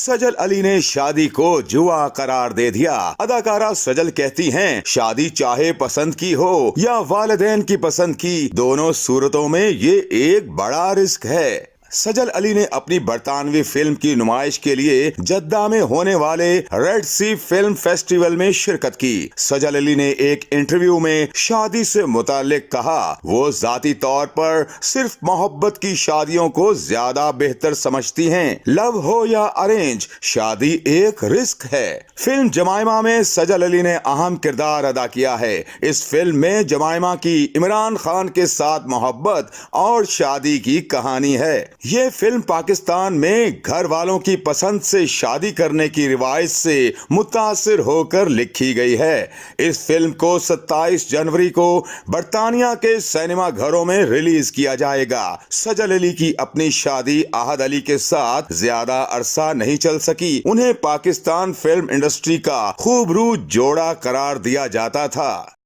सजल अली ने शादी को जुआ करार दे दिया। अदाकारा सजल कहती हैं, शादी चाहे पसंद की हो या वालिदैन की पसंद की, दोनों सूरतों में ये एक बड़ा रिस्क है। सजल अली ने अपनी बरतानवी फिल्म की नुमाइश के लिए जद्दा में होने वाले रेड सी फिल्म फेस्टिवल में शिरकत की। सजल अली ने एक इंटरव्यू में शादी से मुतालिक कहा, वो जाती तौर पर सिर्फ मोहब्बत की शादियों को ज्यादा बेहतर समझती हैं। लव हो या अरेंज, शादी एक रिस्क है। फिल्म जमाइमा में सजल अली ने अहम किरदार अदा किया है। इस फिल्म में जमाइमा की इमरान खान के साथ मोहब्बत और शादी की कहानी है। ये फिल्म पाकिस्तान में घर वालों की पसंद से शादी करने की रिवायत से मुतासिर होकर लिखी गई है। इस फिल्म को 27 जनवरी को बरतानिया के सिनेमा घरों में रिलीज किया जाएगा। सजल अली की अपनी शादी आहद अली के साथ ज्यादा अरसा नहीं चल सकी। उन्हें पाकिस्तान फिल्म इंडस्ट्री का खूबरू जोड़ा करार दिया जाता था।